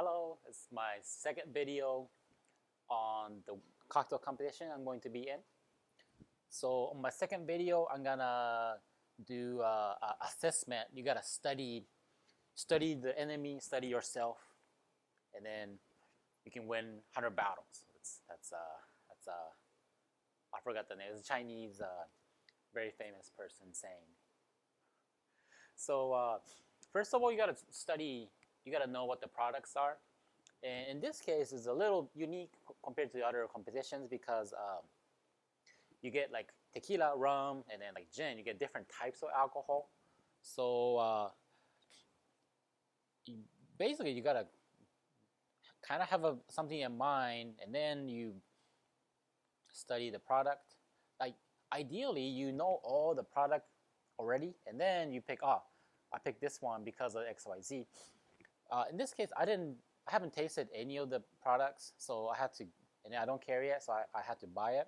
Hello, it's my second video on the cocktail competition I'm going to be in. So on my second video, I'm gonna do a assessment. You gotta study the enemy, study yourself, and then you can win 100 battles. I forgot the name. It's a Chinese, very famous person saying. So first of all, you gotta study. You gotta know what the products are. And in this case, it's a little unique compared to the other competitions because you get like tequila, rum, and then like gin. You get different types of alcohol. So basically, you gotta kind of have something in mind, and then you study the product. Like ideally, you know all the product already, and then you pick. Oh, I picked this one because of X, Y, Z. In this case, I haven't tasted any of the products, so I had to, and I don't carry it, so I had to buy it.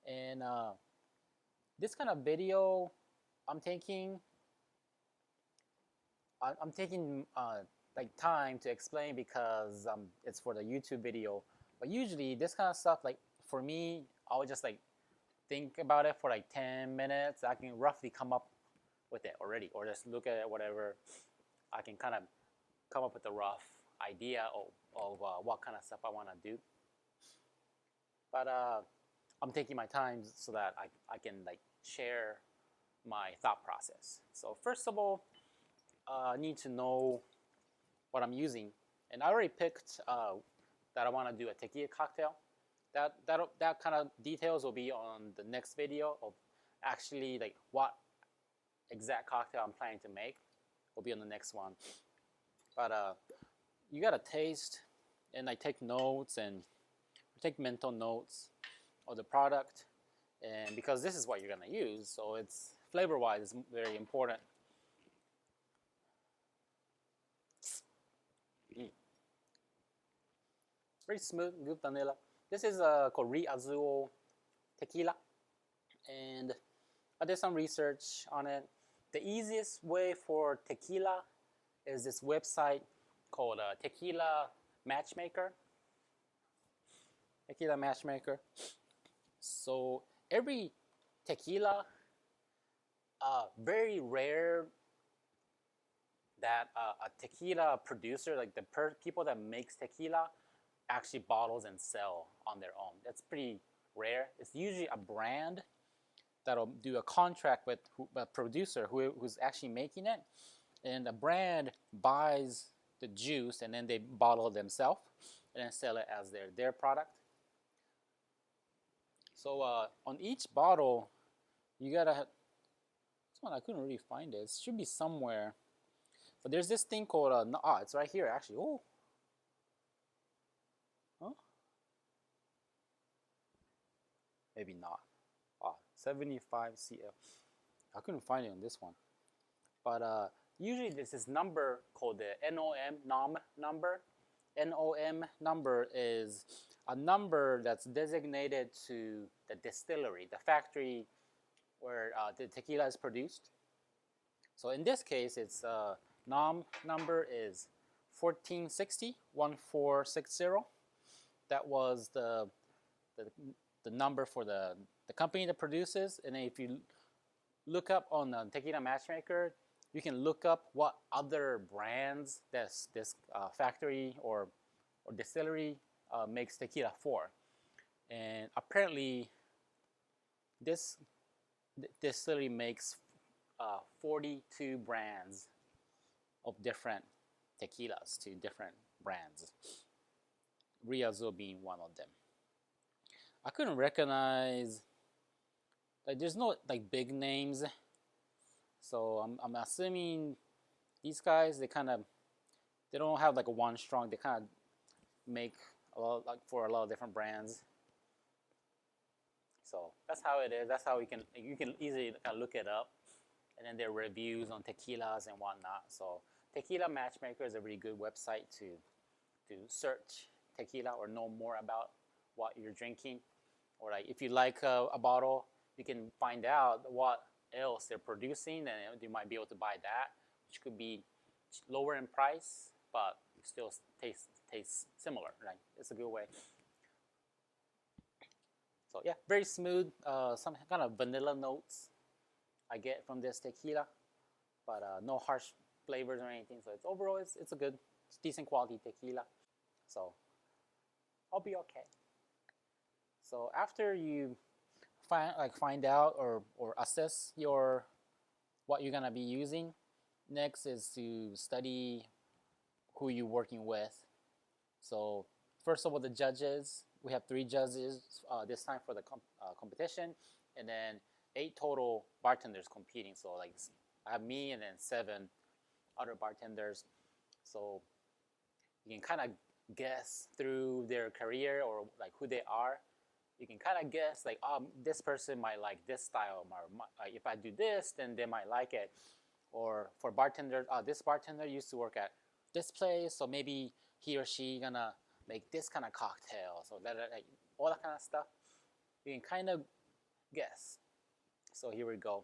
And this kind of video, I'm taking like time to explain because it's for the YouTube video. But usually, this kind of stuff, like for me, I'll just like think about it for like 10 minutes. I can roughly come up with it already, or just look at it, whatever. I can kind of come up with a rough idea of what kind of stuff I want to do. But I'm taking my time so that I can like share my thought process. So first of all, I need to know what I'm using. And I already picked that I want to do a tequila cocktail. That kind of details will be on the next video of actually like what exact cocktail I'm planning to make will be on the next one. But you gotta taste and like take notes and take mental notes of the product, and because this is what you're gonna use, so it's flavor-wise is very important. Very smooth, good vanilla. This is called Azul Tequila, and I did some research on it. The easiest way for tequila is this website called Tequila Matchmaker. Tequila Matchmaker. So every tequila, very rare that a tequila producer, like the people that makes tequila, actually bottles and sell on their own. That's pretty rare. It's usually a brand that'll do a contract with a producer who's actually making it, and the brand buys the juice and then they bottle it themselves and then sell it as their product. So on each bottle, you gotta this one I couldn't really find it. It should be somewhere, but there's this thing called it's right here actually. Oh, huh? Maybe not. 75 CL. I couldn't find it on this one, but usually there's this number called the NOM number. NOM number is a number that's designated to the distillery, the factory where the tequila is produced. So in this case, its NOM number is 1460, 1460. That was the number for the company that produces. And if you look up on the Tequila Matchmaker, you can look up what other brands this factory or distillery makes tequila for. And apparently, this distillery makes 42 brands of different tequilas to different brands. Riazo being one of them. I couldn't recognize, like there's no like big names, so I'm assuming these guys they don't have like a one strong. They kind of make a lot like for a lot of different brands. So that's how it is. That's how you can easily kind of look it up, and then there are reviews on tequilas and whatnot. So Tequila Matchmaker is a really good website to search tequila or know more about what you're drinking, or like if you like a bottle, you can find out what else they're producing, and you might be able to buy that, which could be lower in price, but still tastes similar. Right? It's a good way. So yeah, very smooth. Some kind of vanilla notes I get from this tequila, but no harsh flavors or anything. So overall it's a good, it's decent quality tequila. So I'll be okay. So after you find out or assess your what you're gonna be using, next is to study who you're working with. So first of all, the judges. We have 3 judges this time for the competition, and then 8 total bartenders competing. So like I have me and then 7 other bartenders. So you can kind of guess through their career or like who they are. You can kind of guess like, this person might like this style, or if I do this, then they might like it. Or for bartenders, this bartender used to work at this place, so maybe he or she gonna make this kind of cocktail. So that like, all that kind of stuff, you can kind of guess. So here we go.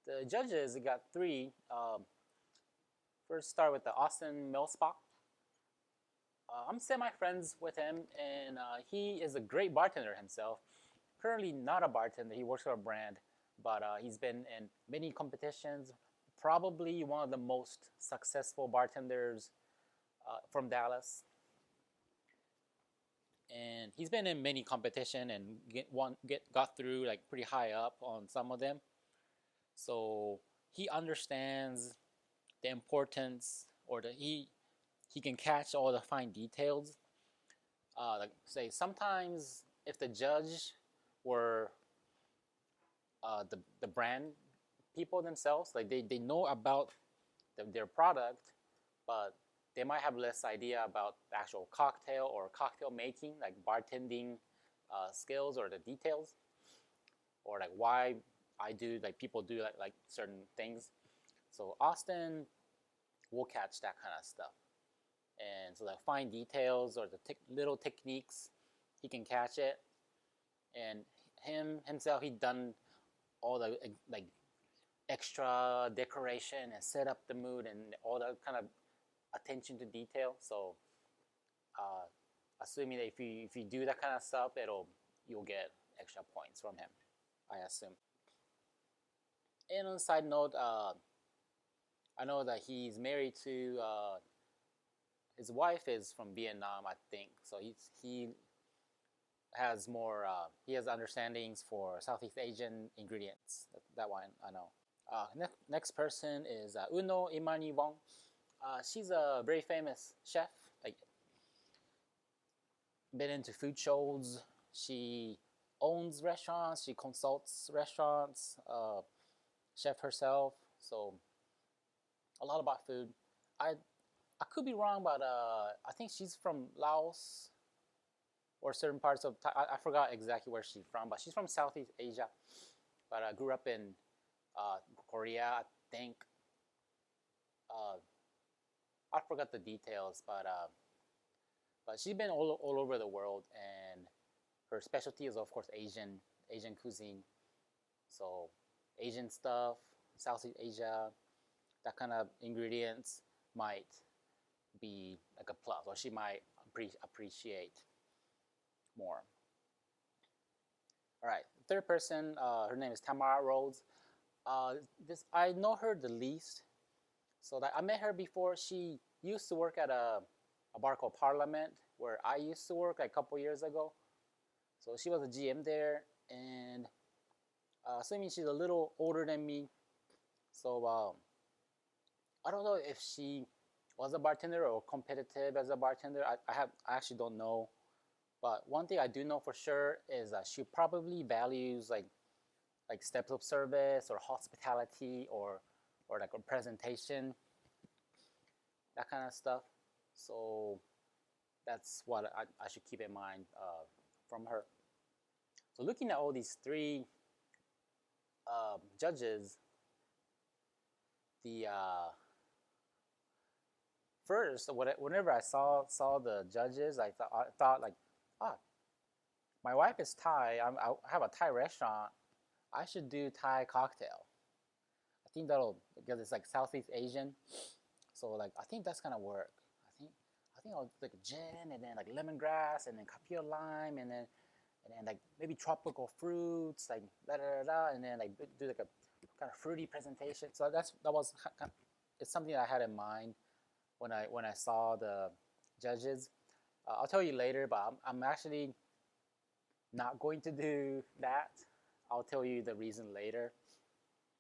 The judges got 3. First, start with the Austin Millspaugh. I'm semi-friends with him, and he is a great bartender himself. Currently not a bartender, he works for a brand, but he's been in many competitions, probably one of the most successful bartenders from Dallas. And he's been in many competition and got through like pretty high up on some of them. So he understands the importance, or he can catch all the fine details. Like say sometimes if the judge were the brand people themselves, like they know about their product, but they might have less idea about the actual cocktail or cocktail making, like bartending skills or the details, or like why people do like certain things. So Austin will catch that kind of stuff, and so the fine details or the little techniques, he can catch it. And himself, he done all the like extra decoration and set up the mood and all that kind of attention to detail. So assuming that if you do that kind of stuff, you'll get extra points from him, I assume. And on a side note, I know that he's married to his wife is from Vietnam, I think. So he has more he has understandings for Southeast Asian ingredients. That one I know. Next person is Uno Immanivong. She's a very famous chef. Like, been into food shows. She owns restaurants. She consults restaurants. Chef herself. So a lot about food. I could be wrong, but I think she's from Laos or certain parts of I forgot exactly where she's from, but she's from Southeast Asia. But I grew up in Korea, I think. I forgot the details, but she's been all over the world, and her specialty is of course Asian cuisine. So Asian stuff, Southeast Asia, that kind of ingredients might be like a plus, or she might appreciate more. All right, third person, her name is Tamara Rhodes. I know her the least. So that I met her before. She used to work at a bar called Parliament, where I used to work like a couple years ago. So she was a GM there, and assuming she's a little older than me. So I don't know if she was a bartender or competitive as a bartender. I actually don't know. But one thing I do know for sure is that she probably values like steps of service or hospitality or like a presentation, that kind of stuff. So that's what I should keep in mind from her. So looking at all these 3 judges, the first, whenever I saw the judges, I thought like, my wife is Thai. I have a Thai restaurant. I should do Thai cocktail. I think because it's like Southeast Asian. So like I think that's gonna work. I think I'll do like a gin and then like lemongrass and then capilla lime and then like maybe tropical fruits like da da da da and then like do like a kind of fruity presentation. So that was it's something that I had in mind when I saw the judges. I'll tell you later, but I'm actually not going to do that. I'll tell you the reason later.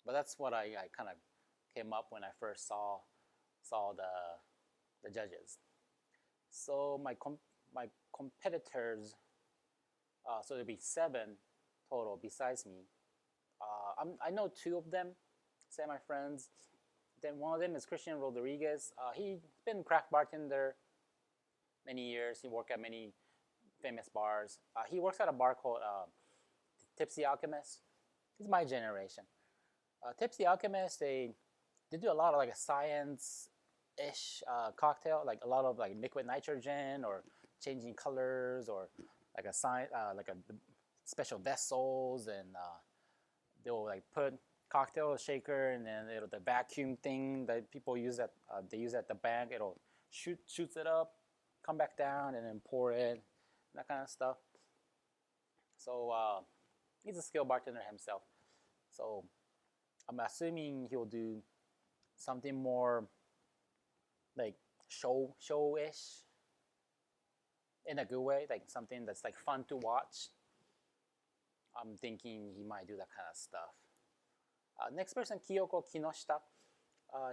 But that's what I kind of came up when I first saw the judges. So my competitors, so there'll be 7 total besides me. I know 2 of them, my friends. Then one of them is Christina Rodiguez. He's been craft bartender many years. He worked at many famous bars. He works at a bar called Tipsy Alchemist. It's my generation. Tipsy Alchemist, they do a lot of like a science-ish cocktail, like a lot of like liquid nitrogen or changing colors or like a like a special vessels and they'll like put cocktail shaker and then the vacuum thing that people use at they use at the bank. It'll shoots it up, come back down, and then pour it, that kind of stuff. So he's a skilled bartender himself. So I'm assuming he'll do something more like show-ish in a good way, like something that's like fun to watch. I'm thinking he might do that kind of stuff. Next person, Kiyoko Kinoshita.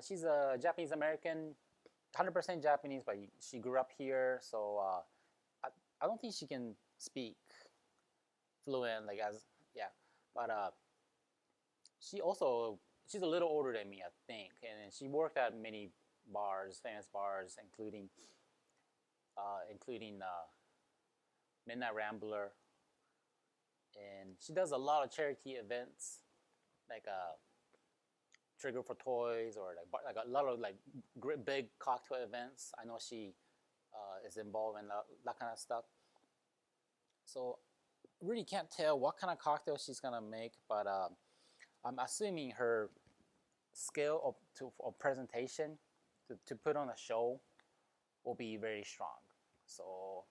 She's a Japanese American, 100% Japanese, but she grew up here, so I don't think she can speak fluent, like as, yeah. But she's a little older than me, I think, and she worked at many bars, famous bars, including Midnight Rambler, and she does a lot of charity events, like Trigger for Toys, or like a lot of like big cocktail events. I know she is involved in that kind of stuff. So really can't tell what kind of cocktail she's gonna make, but I'm assuming her skill of presentation to put on a show will be very strong. So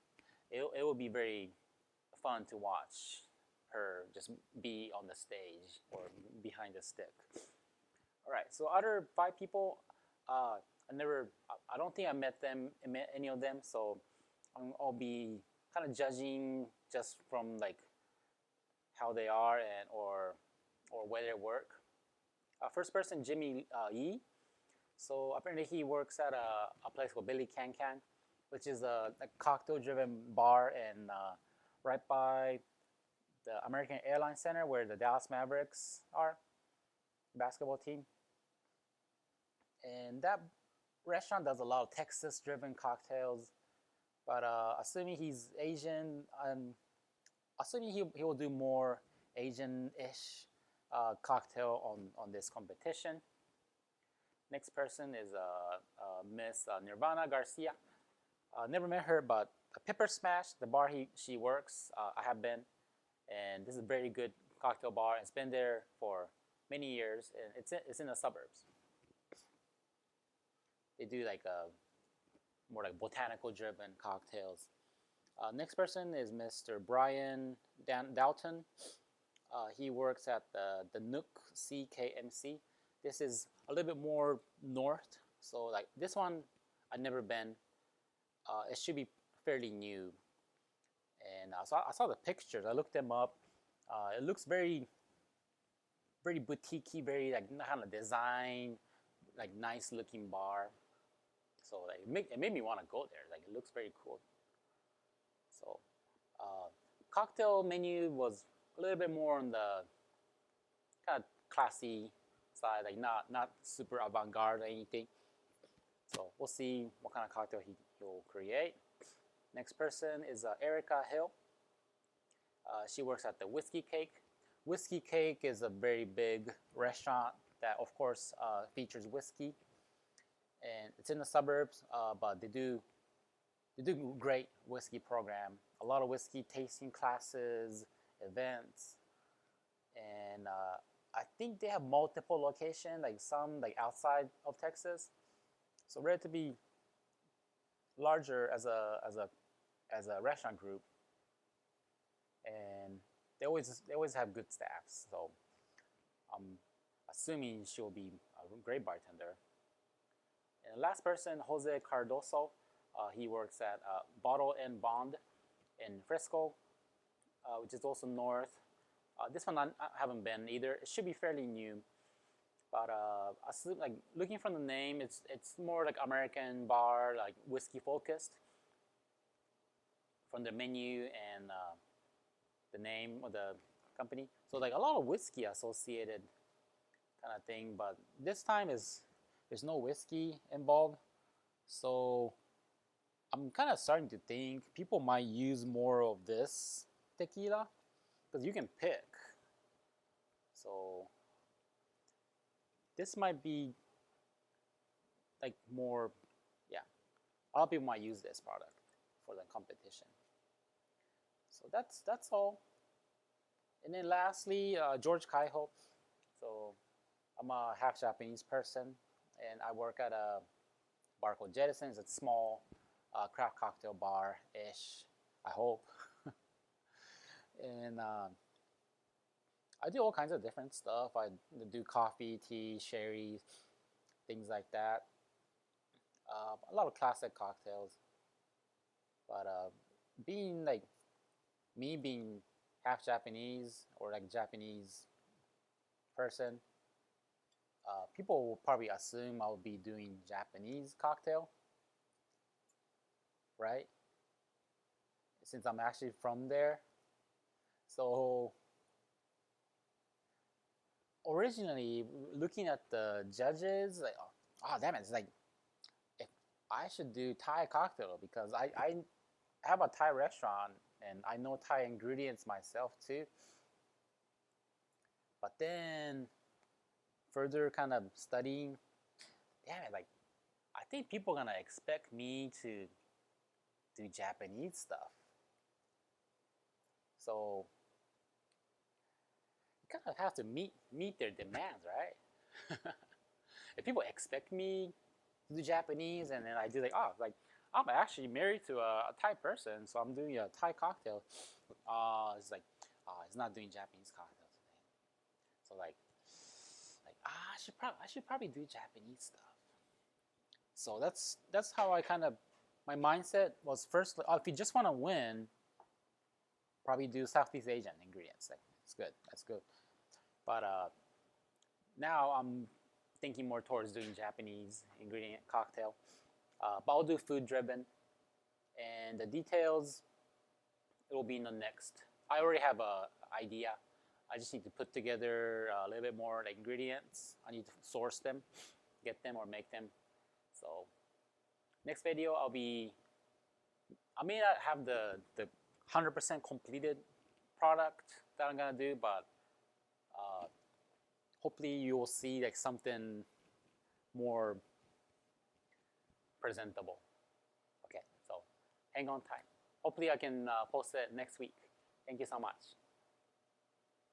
it will be very fun to watch her just be on the stage or behind the stick. All right, so other 5 people, I don't think I met any of them, so I'll be kind of judging just from like how they are or where they work. First person, Jimmy Yi. So apparently he works at a place called Billy Can Can, which is a cocktail-driven bar and right by the American Airlines Center where the Dallas Mavericks are, basketball team. And that restaurant does a lot of Texas-driven cocktails. But assuming he's Asian, assuming he will do more Asian-ish cocktail on this competition. Next person is Miss Nirvana Garcia. Never met her, but Pepper Smash, the bar she works, I have been, and this is a very good cocktail bar. It's been there for many years, and it's in the suburbs. They do like more like botanical-driven cocktails. Next person is Mr. Brian Dalton. He works at the Nook CKMC. This is a little bit more north, so like this one I've never been. It should be fairly new, and I saw the pictures. I looked them up. It looks very boutiquey, very like kind of design, like nice looking bar. So like it made me want to go there. Like it looks very cool. So cocktail menu was a little bit more on the kind of classy side, like not super avant-garde or anything. So we'll see what kind of cocktail he'll create. Next person is Erika Hill. She works at the Whiskey Cake. Whiskey Cake is a very big restaurant that, of course, features whiskey, and it's in the suburbs. But they do great whiskey program. A lot of whiskey tasting classes, events, and I think they have multiple locations, like some like outside of Texas. So relatively larger as a restaurant group, and they always have good staffs. So I'm assuming she will be a great bartender. And the last person, Jose Cardoso, he works at Bottle and Bond in Frisco, which is also north. This one I haven't been either. It should be fairly new, but like looking from the name, it's more like American bar, like whiskey focused. From the menu and the name of the company, so like a lot of whiskey associated kind of thing. But this time there's no whiskey involved, so I'm kind of starting to think people might use more of this tequila because you can pick. So this might be like more, yeah. A lot of people might use this product for the competition. So that's all. And then lastly, George Kaiho. So I'm a half Japanese person, and I work at a bar called Jettison's. It's a small craft cocktail bar-ish, I hope. And I do all kinds of different stuff. I do coffee, tea, sherry, things like that. A lot of classic cocktails. But being like me being half Japanese or like Japanese person, people will probably assume I'll be doing Japanese cocktail, right? Since I'm actually from there. So originally, looking at the judges, like, oh damn it, it's like if I should do Thai cocktail because I have a Thai restaurant and I know Thai ingredients myself too. But then further kind of studying, damn it, like I think people are gonna expect me to do Japanese stuff. So you kind of have to meet their demands, right? If people expect me to do Japanese and then I do like, oh, like I'm actually married to a Thai person, so I'm doing a Thai cocktail. It's like, it's not doing Japanese cocktails today. So I should probably do Japanese stuff. So that's how I kind of, my mindset was first. If you just want to win, probably do Southeast Asian ingredients. Like, it's good. That's good. But now I'm thinking more towards doing Japanese ingredient cocktail. But I'll do food driven, and the details it will be in the next. I already have a idea. I just need to put together a little bit more like ingredients. I need to source them, get them or make them. So next video I may not have the 100% completed product that I'm gonna do, but hopefully you will see like something more presentable. Okay, so hang on tight. Hopefully I can post it next week. Thank you so much.